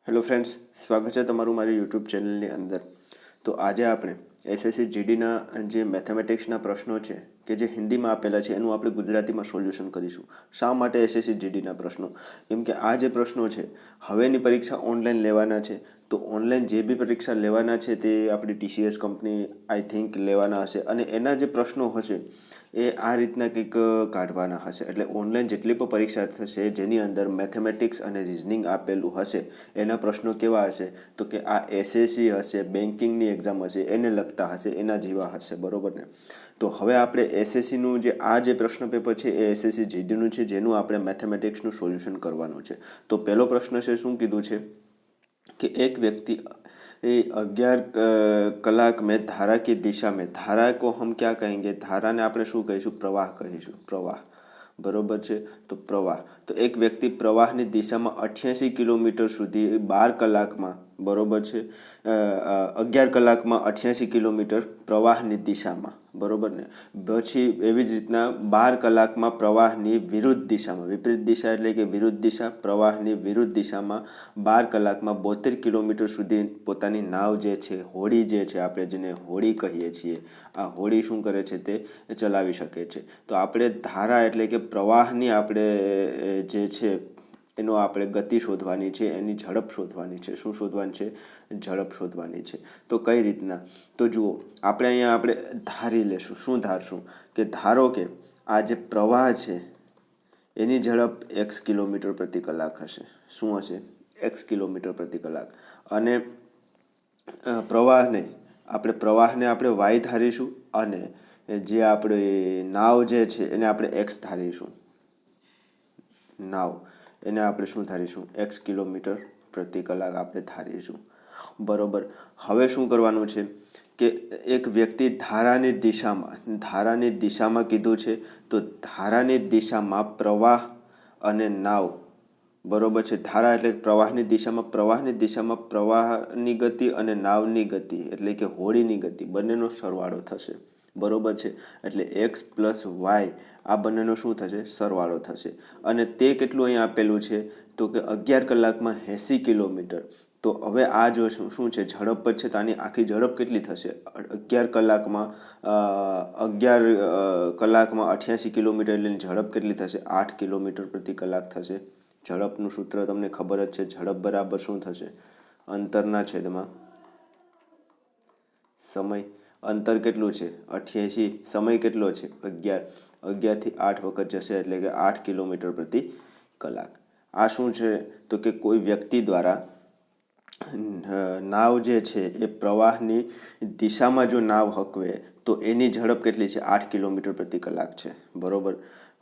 Hello friends, સ્વાગત છે તમારું મારી યુટ્યુબ ચેનલની અંદર. તો આજે આપણે એસએસસી જીડીના જે મેથેમેટિક્સના પ્રશ્નો છે કે જે હિન્દીમાં આપેલા છે એનું આપણે ગુજરાતીમાં સોલ્યુશન કરીશું. શા માટે એસએસસી જીડીના પ્રશ્નો? કેમ કે આ જે પ્રશ્નો છે હવેની પરીક્ષા ઓનલાઈન લેવાના છે. તો ઓનલાઈન જે બી પરીક્ષા લેવાના છે તે આપણી ટીસીએસ કંપની આઈ થિંક લેવાના હશે, અને એના જે પ્રશ્નો હશે એ આ રીતના કંઈક કાઢવાના હશે. એટલે ઓનલાઈન જેટલી પણ પરીક્ષા થશે જેની અંદર મેથેમેટિક્સ અને રિઝનિંગ આપેલું હશે એના પ્રશ્નો કેવા હશે? તો કે આ એસએસસી હશે, બેન્કિંગની એક્ઝામ હશે એને લગતા હશે, એના જેવા હશે, બરોબર ને? તો હવે આપણે એસએસસીનું જે પ્રશ્ન પેપર છે એ એસએસસી જીડીનું છે, જેનું આપણે મેથેમેટિક્સનું સોલ્યુશન કરવાનું છે. તો પહેલો પ્રશ્ન છે, શું કીધું છે कि एक व्यक्ति 11 कलाक में धारा की दिशा में, धारा को हम क्या कहेंगे? धाराने આપણે શું કહીશું? પ્રવાહ કહીશું. પ્રવાહ, બરોબર છે? તો પ્રવાહ, તો એક વ્યક્તિ પ્રવાહની દિશામાં 88 કિલોમીટર સુધી 12 કલાકમાં, બરોબર છે, 11 કલાકમાં 88 કિલોમીટર પ્રવાહની દિશામાં, બરોબર ને? પછી એવી જ રીતના 12 કલાકમાં પ્રવાહની વિરુદ્ધ દિશામાં, વિપરીત દિશા એટલે કે વિરુદ્ધ દિશા, પ્રવાહની વિરુદ્ધ દિશામાં 12 કલાકમાં 72 કિલોમીટર સુધી પોતાની નાવ જે છે, હોડી જે છે, આપણે જેને હોડી કહીએ છીએ, આ હોડી શું કરે છે? તે ચલાવી શકે છે. તો આપણે ધારા એટલે કે પ્રવાહની આપણે જે છે એનો આપણે ગતિ શોધવાની છે, એની ઝડપ શોધવાની છે. શું શોધવાની છે? ઝડપ શોધવાની છે. તો કઈ રીતના? તો જુઓ, આપણે અહીંયા આપણે ધારી લેશું. શું ધારશું? કે ધારો કે આ જે પ્રવાહ છે એની ઝડપ x કિલોમીટર પ્રતિ કલાક હશે. શું હશે? x કિલોમીટર પ્રતિ કલાક. અને પ્રવાહને આપણે y ધારીશું, અને જે આપણે નાવ જે છે એને આપણે x ધારીશું. નાવ એને આપણે શું ધારીશું? x કિલોમીટર પ્રતિ કલાક આપણે ધારીશું, બરોબર. હવે શું કરવાનું છે કે એક વ્યક્તિ ધારાની દિશામાં કીધું છે, તો ધારાની દિશામાં પ્રવાહ અને નાવ, બરોબર છે. ધારા એટલે પ્રવાહની દિશામાં પ્રવાહની ગતિ અને નાવની ગતિ એટલે કે હોડીની ગતિ બંનેનો સરવાળો થશે, બરોબર છે. એટલે x પ્લસ વાય આ બંનેનો શું થશે? સરવાળો થશે. અને તે કેટલું અહીંયા આપેલું છે? તો કે 11 કલાકમાં 80 કિલોમીટર. તો હવે આ જો શું છે? ઝડપ જ છે, તો આની આખી ઝડપ કેટલી થશે? 11 કલાકમાં 88 કિલોમીટર એટલે ઝડપ કેટલી થશે? 8 કિલોમીટર પ્રતિ કલાક થશે. ઝડપનું સૂત્ર તમને ખબર જ છે, ઝડપ બરાબર શું થશે? અંતરના છેદમાં સમય. અંતર કેટલું છે? 88. સમય કેટલો છે? 11. 11 થી 8 વખત જશે એટલે કે 8 કિલોમીટર પ્રતિ કલાક. આ શું છે? તો કે કોઈ વ્યક્તિ દ્વારા નાવ જે છે એ પ્રવાહની દિશામાં જો નાવ હકવે તો એની ઝડપ કેટલી છે? 8 કિલોમીટર પ્રતિ કલાક છે, બરોબર.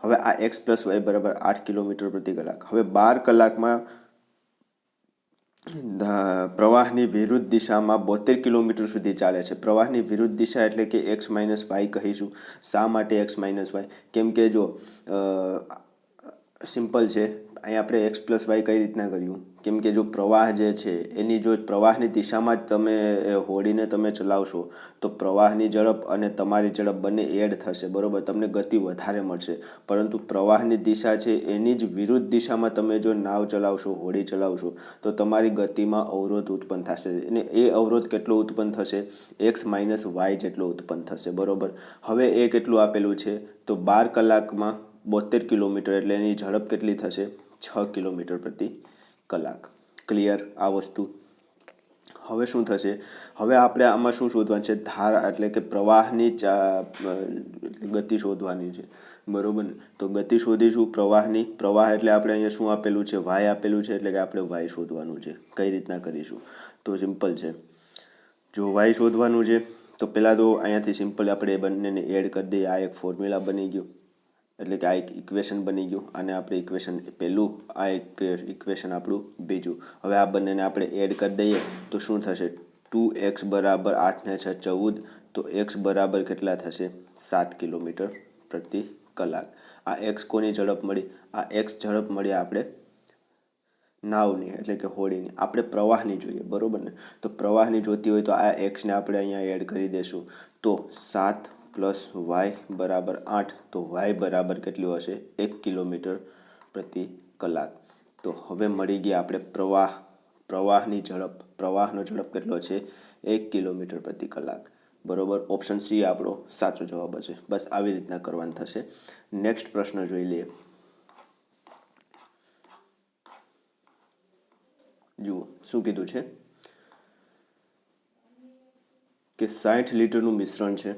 હવે આ x પ્લસ વાય બરાબર 8 કિલોમીટર પ્રતિ કલાક. હવે 12 કલાકમાં પ્રવાહની વિરુદ્ધ દિશામાં 72 કિલોમીટર સુધી ચાલે છે. પ્રવાહની વિરુદ્ધ દિશા એટલે કે x માઇનસ વાય કહીશું. શા માટે x માઇનસ વાય? કેમ કે જો સિમ્પલ છે, અહીંયા આપણે x પ્લસ વાય કઈ રીતના કર્યું? કેમ કે જો પ્રવાહ જે છે એની જો પ્રવાહની દિશામાં જ તમે હોડીને તમે ચલાવશો તો પ્રવાહની ઝડપ અને તમારી ઝડપ બંને એડ થશે, બરોબર. તમને ગતિ વધારે મળશે. પરંતુ પ્રવાહની દિશા છે એની જ વિરુદ્ધ દિશામાં તમે જો નાવ ચલાવશો, હોડી ચલાવશો, તો તમારી ગતિમાં અવરોધ ઉત્પન્ન થશે, અને એ અવરોધ કેટલો ઉત્પન્ન થશે? x માઇનસ વાય જેટલો ઉત્પન્ન થશે, બરોબર. હવે એ કેટલું આપેલું છે? તો 12 કલાકમાં 72 કિલોમીટર એટલે એની ઝડપ કેટલી થશે? 6 કિલોમીટર પ્રતિ કલાક. ક્લિયર આ વસ્તુ? હવે શું થશે? હવે આપણે આમાં શું શોધવાનું છે? ધારા એટલે કે પ્રવાહની ગતિ શોધવાની છે, બરોબર ને? તો ગતિ શોધીશું પ્રવાહની. પ્રવાહ એટલે આપણે અહીંયા શું આપેલું છે? વાય આપેલું છે, એટલે કે આપણે વાય શોધવાનું છે. કઈ રીતના કરીશું? તો સિમ્પલ છે. જો વાય શોધવાનું છે તો પહેલાં તો અહીંયાથી સિમ્પલ આપણે એ બંનેને એડ કરી દઈએ. આ એક ફોર્મ્યુલા બની ગયું, એટલે કે આ એક ઇક્વેશન બની ગયું, અને આપણે ઇક્વેશન પહેલું, આ એક ઇક્વેશન આપણું બીજું. હવે આ બંનેને આપણે એડ કરી દઈએ તો શું થશે? 2x બરાબર 8 ને 6 14. તો x બરાબર કેટલા થશે? 7 કિલોમીટર પ્રતિ કલાક. આ x કોની ઝડપ મળી? આ x ઝડપ મળી આપણે નાવની એટલે કે હોડીની. આપણે પ્રવાહની જોઈએ, બરોબર ને? તો પ્રવાહની જોતી હોય તો આ x ને આપણે અહીંયા એડ કરી દઈશું. તો 7 પ્લસ વાય બરાબર 8. તો વાય બરાબર કેટલું હશે? 1 કિલોમીટર પ્રતિ કલાક. તો હવે મળી ગયા આપણે પ્રવાહની ઝડપ કેટલો છે? 1 કિલોમીટર પ્રતિ કલાક. બરોબર, ઓપ્શન સી આપણો સાચો જવાબ હશે. બસ આવી રીતના કરવાનું થશે. નેક્સ્ટ પ્રશ્ન જોઈ લઈએ. જુઓ શું કીધું છે કે 60 લીટરનું મિશ્રણ છે.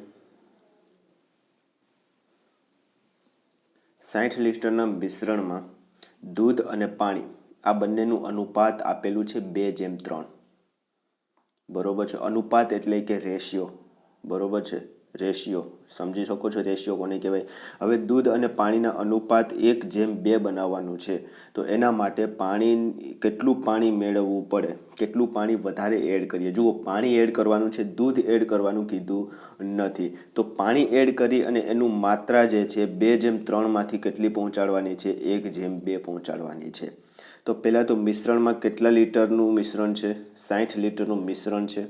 60 લીટરના મિશ્રણમાં દૂધ અને પાણી આ બંનેનું અનુપાત આપેલું છે 2:3. બરોબર છે. અનુપાત એટલે કે રેશિયો. બરોબર છે, રેશિયો સમજી શકો છો. રેશિયો કોને કહેવાય? હવે દૂધ અને પાણીના અનુપાત 1:2 બનાવવાનું છે. તો એના માટે કેટલું પાણી મેળવવું પડે, કેટલું પાણી વધારે એડ કરીએ. જુઓ, પાણી એડ કરવાનું છે, દૂધ એડ કરવાનું કીધું નથી. તો પાણી એડ કરી અને એનું માત્રા જે છે 2:3 માંથી કેટલી પહોંચાડવાની છે? 1:2 પહોંચાડવાની છે. તો પહેલાં તો મિશ્રણમાં કેટલા લીટરનું મિશ્રણ છે? 60 લીટરનું મિશ્રણ છે.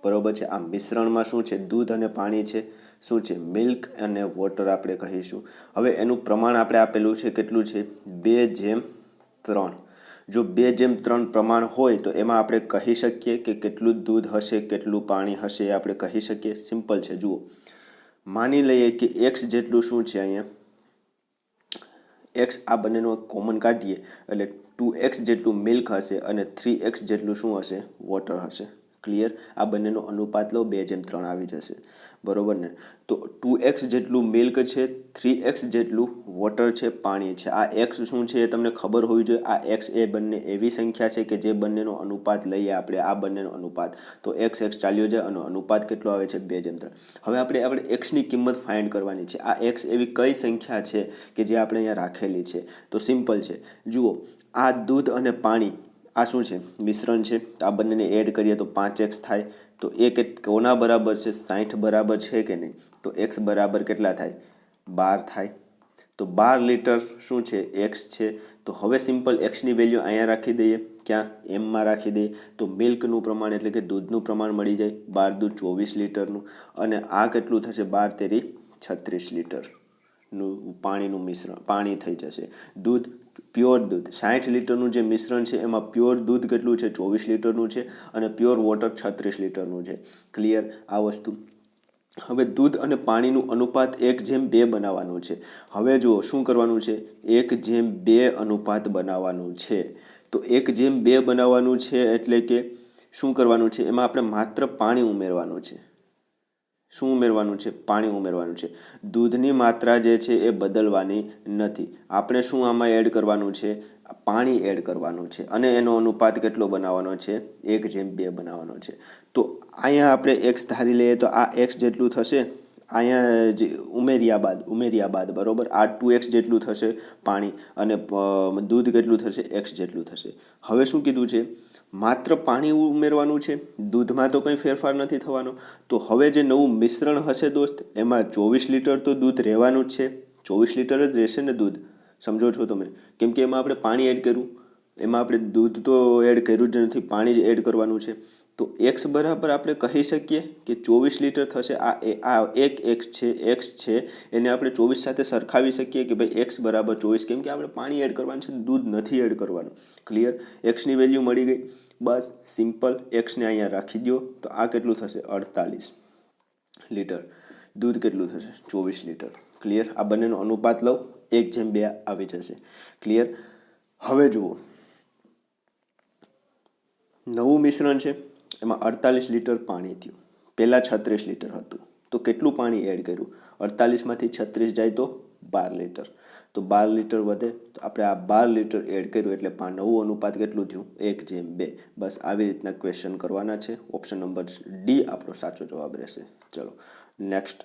બરોબર છે. આ મિશ્રણમાં શું છે? દૂધ અને પાણી છે. શું છે? મિલ્ક અને વોટર આપણે કહીશું. હવે એનું પ્રમાણ આપણે આપેલું છે, કેટલું છે? 2:3. જો 2:3 પ્રમાણ હોય તો એમાં આપણે કહી શકીએ કે કેટલું દૂધ હશે, કેટલું પાણી હશે, આપણે કહી શકીએ. સિમ્પલ છે. જુઓ, માની લઈએ કે x જેટલું શું છે અહીંયા, x આ બંનેનો કોમન કાઢીએ એટલે 2x જેટલું મિલ્ક હશે અને 3x જેટલું શું હશે? વોટર હશે. ક્લિયર? આ બંનેનો અનુપાત લો, 2:3 આવી જશે. બરોબર ને? તો 2x જેટલું મિલ્ક છે, 3x જેટલું વોટર છે, પાણી છે. આ x શું છે એ તમને ખબર હોવી જોઈએ. આ x એ બંને એવી સંખ્યા છે કે જે બંનેનો અનુપાત લઈએ આપણે, આ બંનેનો અનુપાત, તો x ચાલ્યો જાય અને અનુપાત કેટલો આવે છે? 2:3. હવે આપણે x ની કિંમત ફાઇન્ડ કરવાની છે. આ x એવી કઈ સંખ્યા છે કે જે આપણે અહીંયા રાખેલી છે? તો સિમ્પલ છે. જુઓ, આ દૂધ અને પાણી આ શું છે? મિશ્રણ છે. આ બંનેને એડ કરીએ તો 5x થાય. તો એ કોના બરાબર છે? 60 બરાબર છે કે નહીં? તો x બરાબર કેટલા થાય? 12 થાય. તો 12 લીટર શું છે? x છે. તો હવે સિમ્પલ xની વેલ્યુ અહીંયા રાખી દઈએ. ક્યાં? એમમાં રાખી દઈએ. તો મિલ્કનું પ્રમાણ એટલે કે દૂધનું પ્રમાણ મળી જાય. 12 દૂધ 24 લીટરનું. અને આ કેટલું થશે? 12 તેરી 36 લીટરનું પાણીનું મિશ્રણ, પાણી થઈ જશે. દૂધ, પ્યોર દૂધ 60 લીટરનું જે મિશ્રણ છે એમાં પ્યોર દૂધ કેટલું છે? 24 લીટરનું છે. અને પ્યોર વોટર 36 લીટરનું છે. ક્લિયર આ વસ્તુ? હવે દૂધ અને પાણીનું અનુપાત 1:2 બનાવવાનું છે. હવે જુઓ શું કરવાનું છે? 1:2 અનુપાત બનાવવાનું છે. તો 1:2 બનાવવાનું છે એટલે કે શું કરવાનું છે? એમાં આપણે માત્ર પાણી ઉમેરવાનું છે. શું ઉમેરવાનું છે? પાણી ઉમેરવાનું છે. દૂધની માત્રા જે છે એ બદલવાની નથી. આપણે શું આમાં એડ કરવાનું છે? પાણી એડ કરવાનું છે. અને એનો અનુપાત કેટલો બનાવવાનો છે? 1:2 બનાવવાનો છે. તો અહીંયા આપણે x ધારી લઈએ તો આ x જેટલું થશે. અહીંયા જે ઉમેર્યા બાદ બરોબર, આ 2x જેટલું થશે પાણી, અને દૂધ કેટલું થશે? x જેટલું થશે. હવે શું કીધું છે? માત્ર પાણી ઉમેરવાનું છે. દૂધમાં તો કંઈ ફેરફાર નથી થવાનો. તો હવે જે નવું મિશ્રણ હશે દોસ્ત, એમાં 24 લીટર તો દૂધ રહેવાનું જ છે. 24 લીટર જ રહેશે ને દૂધ. સમજો છો તમે? કેમ કે એમાં આપણે પાણી એડ કર્યું, એમાં આપણે દૂધ તો એડ કર્યું જ નથી, પાણી જ એડ કરવાનું છે. તો x બરાબર આપણે કહી શકીએ કે 24 લીટર થશે. આ એક x છે એને આપણે 24 સાથે સરખાવી શકીએ કે ભાઈ x બરાબર 24, કેમ કે આપણે પાણી એડ કરવાનું છે, દૂધ નથી એડ કરવાનું. ક્લિયર? xની વેલ્યુ મળી ગઈ. બસ સિમ્પલ, xને અહીંયા રાખી દો. તો આ કેટલું થશે? 48 લીટર. દૂધ કેટલું થશે? 24 લીટર. ક્લિયર? આ બંનેનો અનુપાત લો, 1:2 આવી જશે. ક્લિયર? હવે જુઓ, નવું મિશ્રણ છે, એમાં 48 લીટર પાણી થયું. પહેલાં 36 લીટર હતું. તો કેટલું પાણી એડ કર્યું? 48માંથી 36 જાય તો 12 લીટર. તો 12 લીટર વધે. તો આપણે આ 12 લીટર એડ કર્યું એટલે નવું અનુપાત કેટલું થયું? 1:2. બસ આવી રીતના ક્વેશ્ચન કરવાના છે. ઓપ્શન નંબર ડી આપણો સાચો જવાબ રહેશે. ચલો નેક્સ્ટ.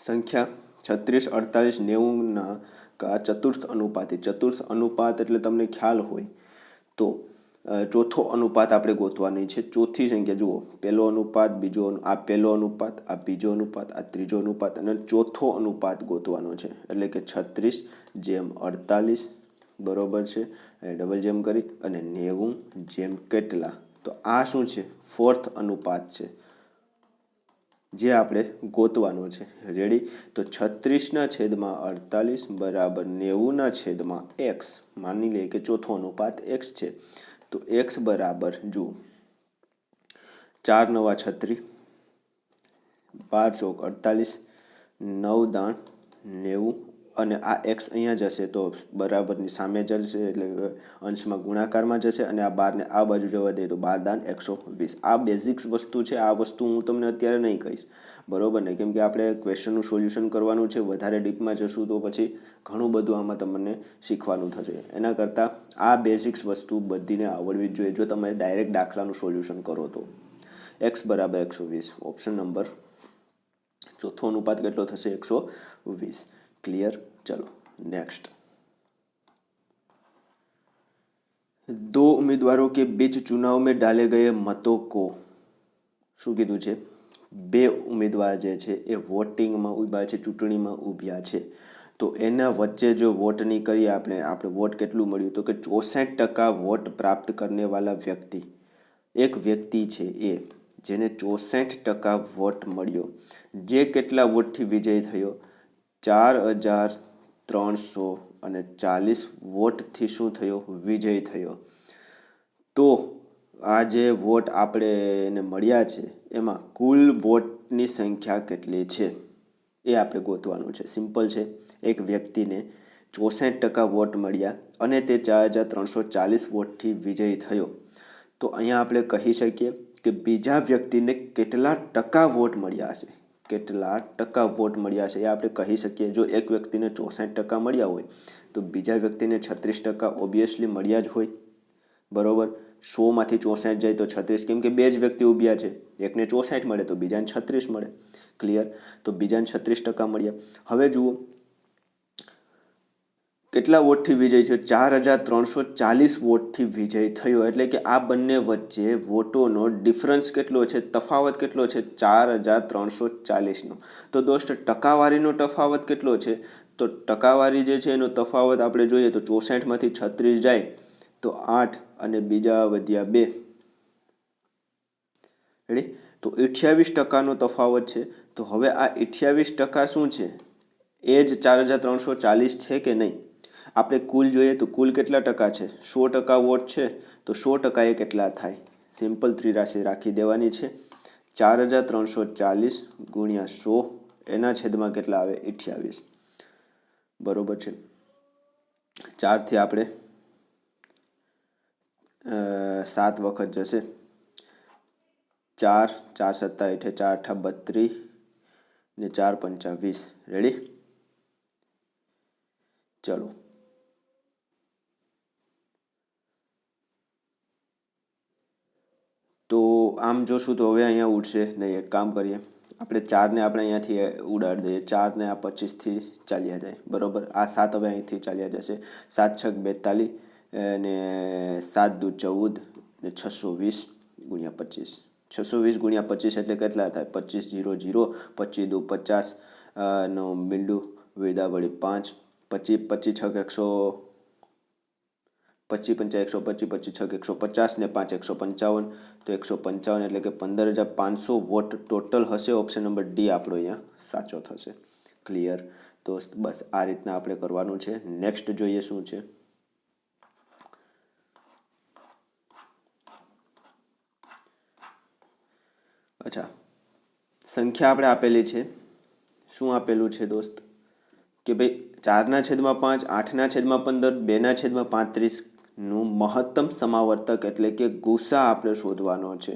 સંખ્યા 36, 48, 90ના ચતુર્થ અનુપાતી. ચતુર્થ અનુપાત એટલે તમને ખ્યાલ હોય તો ચોથો અનુપાત આપણે ગોતવાની છે. ચોથી સંખ્યા જુઓ, પહેલો અનુપાત, આ પહેલો અનુપાત, આ બીજો અનુપાત, આ ત્રીજો અનુપાત અને ચોથો અનુપાત ગોતવાનો છે. એટલે કે 36:48 બરોબર છે. ડબલ જેમ કરી અને 90 જેમ કેટલા. તો આ શું છે? ફોર્થ અનુપાત છે. જે આપણે ગોતવાનો છે. રેડી? તો 36/48 બરાબર 90/x. માની લઈએ કે ચોથો અનુપાત x છે. તો x બરાબર જુઓ 4 × 9 = 36, 12 × 48, 9 × 90 અને આ x અહીંયા જશે તો બરાબરની સામે જશે એટલે અંશમાં ગુણાકારમાં જશે અને આ 12ને આ બાજુ જવા દે તો 12 × 120. આ બેઝિક્સ વસ્તુ છે. આ વસ્તુ હું તમને અત્યારે નહીં કહીશ, બરોબર ને? કેમ કે આપણે ક્વેશ્ચનનું સોલ્યુશન કરવાનું છે. વધારે ડીપમાં જશું તો પછી ઘણું બધું આમાં તમને શીખવાનું થશે. એના કરતાં આ બેઝિક્સ વસ્તુ બધીને આવડવી જ જોઈએ જો તમે ડાયરેક્ટ દાખલાનું સોલ્યુશન કરો તો. x બરાબર 120. ઓપ્શન નંબર ચોથો અનુપાત કેટલો થશે? 120. क्लियर? चलो नेक्स्ट. 2 उम्मीदवारों के बीच चुनाव में डाले गए मतों को શું કીધું છે? 2 ઉમેદવાર જે છે એ વોટિંગમાં ઊભા છે, ચૂંટણીમાં ઊભ્યા છે. તો એના વચ્ચે જો વોટની કરીએ આપણે વોટ કેટલું મળ્યું? તો કે 64% વોટ પ્રાપ્ત કરने वाला व्यक्ति, એક વ્યક્તિ છે એ જેને 64% વોટ મળ્યો, જે કેટલા વોટથી વિજય થયો? 4340 વોટથી શું થયો? વિજય થયો. તો આ જે વોટ આપણે એને મળ્યા છે એમાં કુલ વોટની સંખ્યા કેટલી છે એ આપણે ગોતવાનું છે. સિમ્પલ છે. એક વ્યક્તિને 64% વોટ મળ્યા અને તે 4340 વોટથી વિજય થયો. તો અહીંયા આપણે કહી શકીએ કે બીજા વ્યક્તિને કેટલા ટકા વોટ મળ્યા હશે, કેટલા ટકા વોટ મળ્યા છે એ આપણે કહી શકીએ. જો એક વ્યક્તિને 64% મળ્યા હોય તો બીજા વ્યક્તિને 36% ઓબ્વિયસલી મળ્યા જ હોય, બરોબર? 100માંથી 64 જાય તો 36, કેમ કે બે જ વ્યક્તિ ઊભ્યા છે. એકને 64 મળે તો બીજાને 36 મળે. ક્લિયર? તો બીજાને 36% મળ્યા. હવે જુઓ કેટલા વોટથી વિજય થયો? 4340 વોટથી વિજય થયો. એટલે કે આ બંને વચ્ચે વોટોનો ડિફરન્સ કેટલો છે? તફાવત કેટલો છે? 4340નો. તો દોસ્ત ટકાવારીનો તફાવત કેટલો છે? તો ટકાવારી જે છે એનો તફાવત આપણે જોઈએ તો 64માંથી 36 જાય તો 8 અને બીજા વધ્યા 2. રેડી? તો 28%નો તફાવત છે. તો હવે આ 28% શું છે? એ જ 4340 છે કે નહીં? આપણે કુલ જોઈએ તો કુલ કેટલા ટકા છે? 100% વોટ છે તો 100% એ કેટલા થાય? સિમ્પલ ત્રિરાશી રાખી દેવાની છે. 4340 ગુણ્યા 100 એના છેદમાં કેટલા આવે? 28. બરોબર છે. 4થી આપણે 7 વખત જશે. 4 4 × 7 = 4 × 8 = 32 ને 4 × 5 = 20. રેડી? ચલો તો આમ જોશું તો હવે અહીંયા ઉડશે નહીં. એક કામ કરીએ, આપણે 4ને આપણે અહીંયાથી ઉડાડી દઈએ. 4ને આ 25થી ચાલ્યા જાય, બરોબર? આ 7 હવે અહીંથી ચાલ્યા જશે. 7 × 6 = 42 અને 7 × 2 = 14 ને 620 ગુણ્યા 25. 620 ગુણ્યા 25 એટલે કેટલા થાય? 25 0 0, 25 × 2 = 50, 9 બિંદુ, વેદા વળી 5, 25 25 6 100, 25 × 5 125, 25 6 150 ને 5 155. તો 155 એટલે કે 15500 વોટ ટોટલ હશે. ઓપ્શન નંબર ડી આપણો અહીંયા સાચો થશે. ક્લિયર? તો બસ આ રીતના આપણે કરવાનું છે. નેક્સ્ટ જોઈએ શું છે. અચ્છા, સંખ્યા આપણે આપેલી છે. શું આપેલું છે દોસ્ત? કે ભાઈ 4/5, 8/15, 2/35 નું મહત્તમ સમાવર્તક એટલે કે ગુસા આપણે શોધવાનો છે.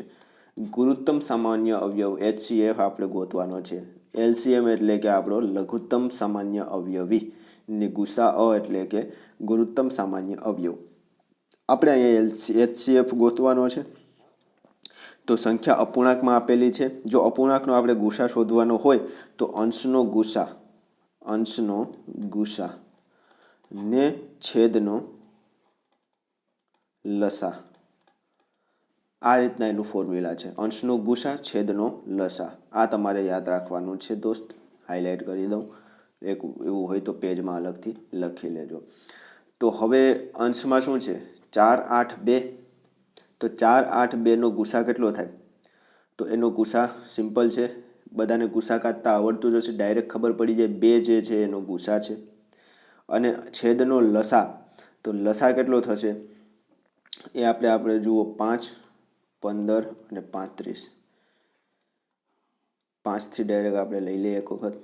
ગુરુત્તમ સામાન્ય અવયવ HCF આપણે ગોતવાનો છે. LCM એટલે કે આપણો લઘુત્તમ સામાન્ય અવયવી ને ગુસાઅ એટલે કે ગુરુત્તમ સામાન્ય અવયવ. આપણે અહીંયા HCF ગોતવાનો છે. તો સંખ્યા અપૂર્ણાંકમાં આપેલી છે. જો અપૂર્ણાંકનો આપણે ગુસા શોધવાનો હોય તો અંશનો ગુસા ને છેદનો લસા. આ રીતના એનું ફોર્મ્યુલા છે. અંશનો ગુસા છેદનો લસા. આ તમારે યાદ રાખવાનું છે દોસ્ત. હાઇલાઇટ કરી દઉં. એક એવું હોય તો પેજમાં અલગથી લખી લેજો. તો હવે અંશમાં શું છે? 4 8 2. તો 4 8 2નો ગુસા કેટલો થાય? તો એનો ગુસા સિમ્પલ છે, બધાને ગુસા કાઢતા આવડતું જ હશે, ડાયરેક્ટ ખબર પડી જાય 2 જે છે એનો ગુસા છે. અને છેદનો લસા, તો લસા કેટલો થશે એ આપણે જુઓ 5, 15 અને 35. 5થી ડાયરેક્ટ આપણે લઈ લઈએ એક વખત,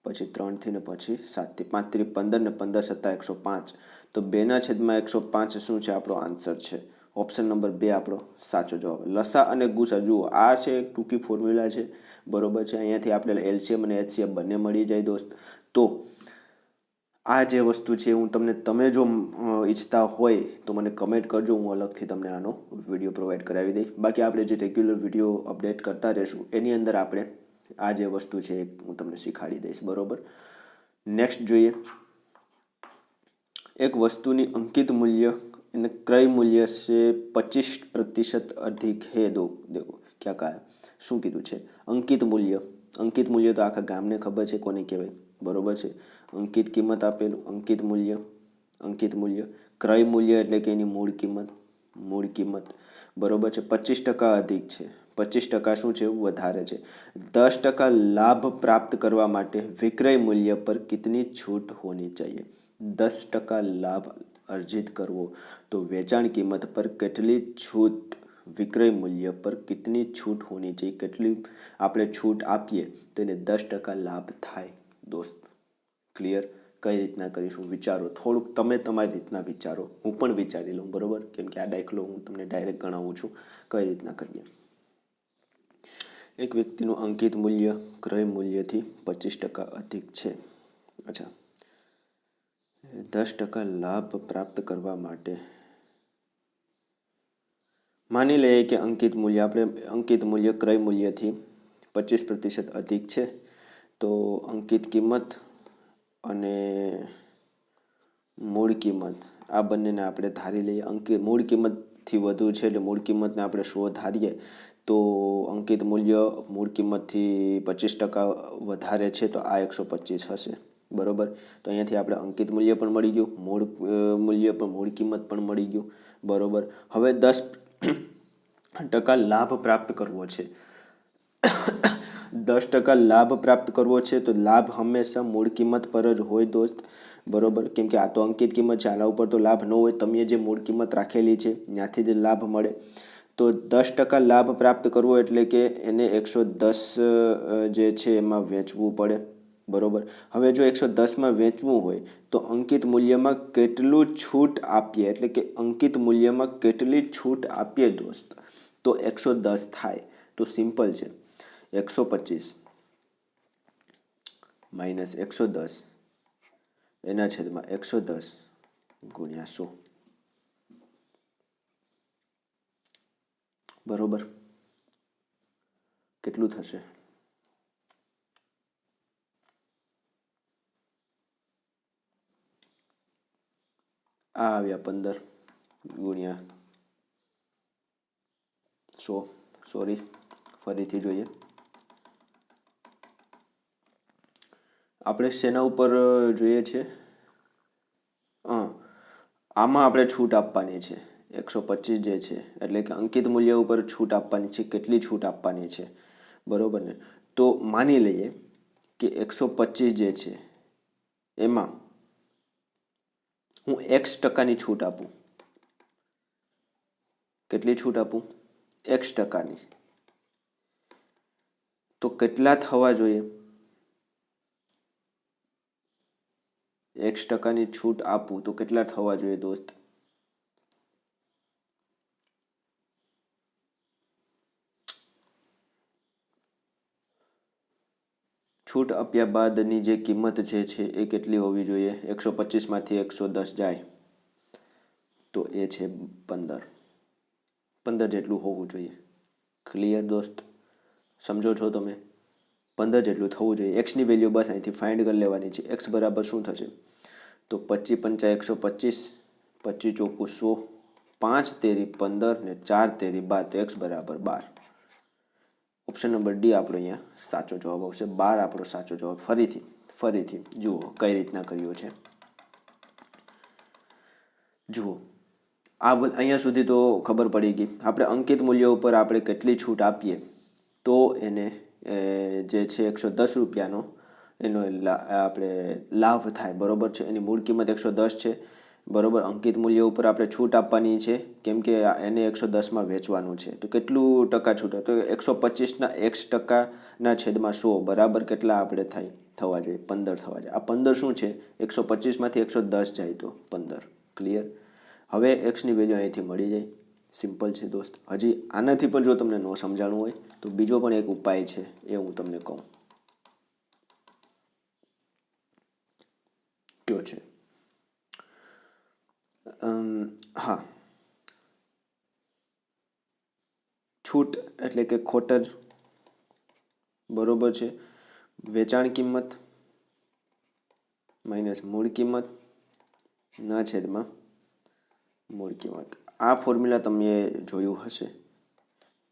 પછી 3થી ને પછી 7થી. 5 3 15 ને 15 7 105. તો 2/105 શું છે આપણો આન્સર છે. ઓપ્શન નંબર 2 આપણો સાચો જવાબ. લસા અને ગુસા જુઓ, આ છે એક ટૂંકી ફોર્મ્યુલા છે, બરોબર છે. અહીંયાથી આપણે એલસીએમ અને એચસીએફ બંને મળી જાય દોસ્ત. તો આ જે વસ્તુ છે તમે જો ઈચ્છતા હોય તો મને કમેન્ટ કરજો, હું અલગથી તમને આનો વિડીયો પ્રોવાઈડ કરાવી દઈશ. બાકી આપણે જે રેગ્યુલર વિડીયો અપડેટ કરતા રહીશું એની અંદર આપણે આ જે વસ્તુ છે એ હું તમને શીખવાડી દઈશ, બરોબર. નેક્સ્ટ જોઈએ, એક વસ્તુની અંકિત મૂલ્ય અને ક્રય મૂલ્ય से 25% अधिक है. देखो क्या कहा है, શું કીધું છે અંકિત મૂલ્ય. અંકિત મૂલ્ય તો આખા ગામને ખબર છે કોને કહેવાય, બરોબર છે. અંકિત કિંમત આપેલું, અંકિત મૂલ્ય. ક્રય મૂલ્ય એટલે કે એની મૂળ કિંમત, બરોબર છે. 25% અધિક છે, 25% શું છે વધારે છે. 10% લાભ પ્રાપ્ત કરવા માટે વિક્રય મૂલ્ય પર કિતની છૂટ હોनी चाहिए. 10% લાભ अर्जित કરવો તો વેચાણ કિંમત પર કેટલી છૂટ, વિક્રય મૂલ્ય પર કિતની છૂટ હોની चाहिए, કેટલી આપણે છૂટ આપીએ તો એને 10% લાભ થાય દોસ્ત. ક્લિયર? કઈ રીતના કરીશું વિચારો, થોડુંક તમે તમારી રીતના વિચારો, હું પણ વિચારી લઉં, બરોબર. કેમ કે આ દાખલો હું તમને ડાયરેક્ટ ગણાવું છું, કઈ રીતના કરીએ. એક વ્યક્તિનું અંકિત મૂલ્ય ક્રય મૂલ્યથી 25% અધિક છે. અચ્છા, 10% લાભ પ્રાપ્ત કરવા માટે માની લઈએ કે અંકિત મૂલ્ય ક્રય મૂલ્યથી 25% અધિક છે. તો અંકિત કિંમત અને મૂળ કિંમત આ બંનેને આપણે ધારી લઈએ. મૂળ કિંમતથી વધુ છે એટલે મૂળ કિંમતને આપણે 100 ધારીએ તો અંકિત મૂલ્ય મૂળ કિંમતથી 25% વધારે છે તો આ 125 હશે, બરોબર. તો અહીંયાથી આપણે અંકિત મૂલ્ય પણ મળી ગયું, મૂળ કિંમત પણ મળી ગયું, બરોબર. હવે 10% લાભ પ્રાપ્ત કરવો છે. 10% લાભ પ્રાપ્ત કરવો છે તો લાભ હંમેશા મૂળ કિંમત પર જ હોય દોસ્ત, બરોબર. કેમ કે આ તો અંકિત કિંમત છે, આના ઉપર તો લાભ ન હોય. તમે જે મૂળ કિંમત રાખેલી છે ત્યાંથી જ લાભ મળે. તો 10% લાભ પ્રાપ્ત કરવો એટલે કે એને 110 જે છે એમાં વેચવું પડે, બરોબર. હવે જો 110માં વેચવું હોય તો અંકિત મૂલ્યમાં કેટલું છૂટ આપીએ, એટલે કે અંકિત મૂલ્યમાં કેટલી છૂટ આપીએ દોસ્ત તો 110 થાય. તો સિમ્પલ છે, 125 માઇનસ 110 એના છેદમાં 110 ગુણ્યા 100, બરોબર. કેટલું થશે? આ આવ્યા 15 ગુણ્યા 100. સોરી, ફરીથી જોઈએ. આપણે શેના ઉપર જોઈએ છે? આમાં આપણે છૂટ આપવાની છે 125 જે છે, એટલે કે અંકિત મૂલ્ય ઉપર છૂટ આપવાની છે. કેટલી છૂટ આપવાની છે, બરોબર ને. તો માની લઈએ કે 125 જે છે એમાં હું X%ની છૂટ આપું. કેટલી છૂટ આપું? X%ની. તો કેટલા થવા જોઈએ? X%ની છૂટ આપું તો કેટલા થવા જોઈએ દોસ્ત? છૂટ આપ્યા બાદની જે કિંમત જે છે એ કેટલી હોવી જોઈએ? 125માંથી 110 જાય તો એ છે 15 જેટલું હોવું જોઈએ. ક્લિયર દોસ્ત? સમજો છો તમે? 15 જેટલું થવું જોઈએ. એક્સની વેલ્યુ બસ અહીંથી ફાઇન્ડ કરી લેવાની છે. એક્સ બરાબર શું થશે? તો 25 પંચા 125, 25 ચોકું 100, 5 તેરી 15 ને 4 તેરી 12, તો એક્સ બરાબર 12. ઓપ્શન નંબર ડી આપણો અહીંયા સાચો જવાબ આવશે. 12 આપણો સાચો જવાબ. ફરીથી જુઓ કઈ રીતના કર્યો છે. જુઓ, અહીંયા સુધી તો ખબર પડી ગઈ. આપણે અંકિત મૂલ્ય ઉપર આપણે કેટલી છૂટ આપીએ તો એને જે છે 110 રૂપિયાનો એનો આપણે લાભ થાય, બરોબર છે. એની મૂળ કિંમત 110 છે, બરોબર. અંકિત મૂલ્ય ઉપર આપણે છૂટ આપવાની છે, કેમ કે એને 110માં વેચવાનું છે. તો કેટલું ટકા છૂટ? તો 125ના x% છેદમાં 100 બરાબર કેટલા આપણે થવા જોઈએ? 15 થવા જોઈએ. આ 15 શું છે? 125માંથી 110 જાય તો 15. ક્લિયર? હવે એક્સની વેલ્યુ અહીંથી મળી જાય. સિમ્પલ છે દોસ્ત. હજી આનાથી પણ જો તમને ન સમજાણું હોય તો બીજો પણ એક ઉપાય છે, એ હું તમને કહું. કયો છે? હા, છૂટ એટલે કે ખોટ જ, બરોબર છે. વેચાણ કિંમત માઇનસ મૂળ કિંમત ના છેદમાં મૂળ કિંમત. આ ફોર્મ્યુલા તમે જોયું હશે.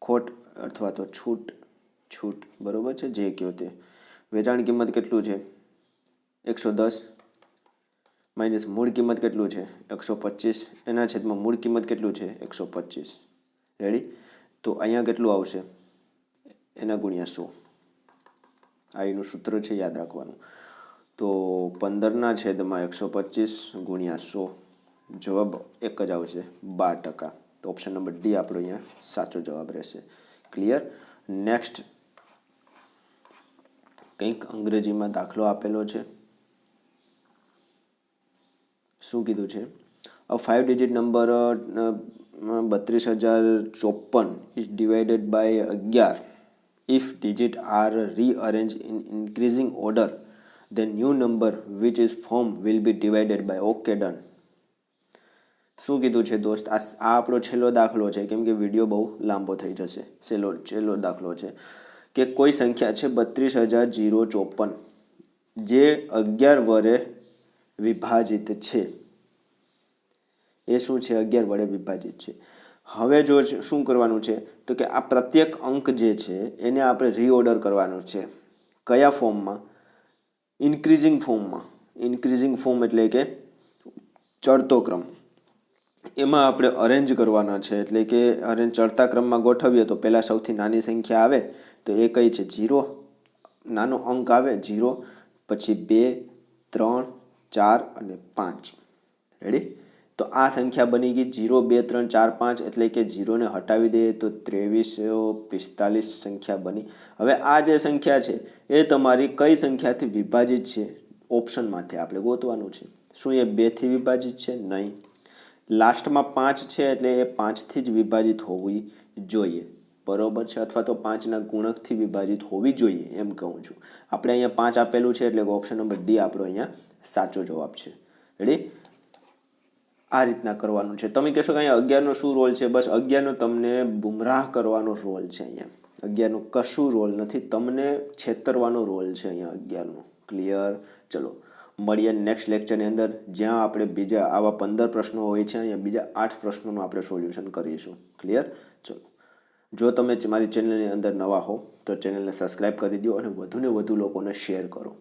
ખોટ અથવા તો છૂટ, બરોબર છે. જે કયો તે. વેચાણ કિંમત કેટલું છે? 110 માઇનસ મૂળ કિંમત કેટલું છે? 125 એના છેદમાં મૂળ કિંમત કેટલું છે? 125. રેડી? તો અહીંયા કેટલું આવશે? એના ગુણ્યા 100. આ એનું સૂત્ર છે, યાદ રાખવાનું. તો 15ના છેદમાં 125 ગુણ્યા 100, જવાબ એક જ આવશે, 12%. તો ઓપ્શન નંબર ડી આપણો અહીંયા સાચો જવાબ રહેશે. ક્લિયર? નેક્સ્ટ કંઈક અંગ્રેજીમાં દાખલો આપેલો છે. શું કીધું છે? અ 5 digit number 32,054 is divided by 11. If digits are rearranged in increasing order, the new number which is formed will be divided by. Okay, done. શું કીધું છે દોસ્ત? આ આપણો છેલ્લો દાખલો છે, કેમ કે વિડીયો બહુ લાંબો થઈ જશે. છેલ્લો દાખલો છે કે કોઈ સંખ્યા છે 32,054 જે 11 વડે વિભાજિત છે. એ શું છે? 11 વડે વિભાજિત છે. હવે જો શું કરવાનું છે તો કે આ પ્રત્યેક અંક જે છે એને આપણે રીઓર્ડર કરવાનું છે. કયા ફોર્મમાં? ઇન્ક્રીઝિંગ ફોર્મમાં. ઇન્ક્રીઝિંગ ફોર્મ એટલે કે ચડતો ક્રમ. એમાં આપણે અરેન્જ કરવાના છે, એટલે કે ચડતા ક્રમમાં ગોઠવીએ તો પહેલાં સૌથી નાની સંખ્યા આવે તો એ કઈ છે? 0. નાનો અંક આવે 0, પછી 2, 3, 4 અને 5. રેડી? તો આ સંખ્યા બની ગઈ 0, 2, 3, 4, 5, એટલે કે 0ને હટાવી દઈએ તો 2345 સંખ્યા બની. હવે આ જે સંખ્યા છે એ તમારી કઈ સંખ્યાથી વિભાજિત છે? ઓપ્શનમાંથી આપણે ગોતવાનું છે. શું એ 2થી વિભાજિત છે? નહીં. લાસ્ટમાં 5 છે એટલે એ 5થી જ વિભાજિત હોવી જોઈએ, બરોબર છે. અથવા તો 5ના ગુણકથી વિભાજિત હોવી જોઈએ, એમ કહું છું. આપણે અહીંયા 5 આપેલું છે એટલે ઓપ્શન નંબર ડી આપણો અહીંયા સાચો જવાબ છે. રેડી? આ રીતના કરવાનું છે. તમે કહેશો કે અહીંયા 11નો શું રોલ છે? બસ 11નો તમને ગુમરાહ કરવાનો રોલ છે. અહીંયા 11નો કશું રોલ નથી, તમને છેતરવાનો રોલ છે અહીંયા 11નો. ક્લિયર? ચલો મળીએ નેક્સ્ટ લેક્ચરની અંદર, જ્યાં આપણે બીજા આવા 15 પ્રશ્નો હોય છે, અહીંયા બીજા 8 પ્રશ્નોનું આપણે સોલ્યુશન કરીશું. ક્લિયર? ચલો, જો તમે મારી ચેનલની અંદર નવા હો તો ચેનલને સબસ્ક્રાઈબ કરી દો અને વધુને વધુ લોકોને શેર કરો.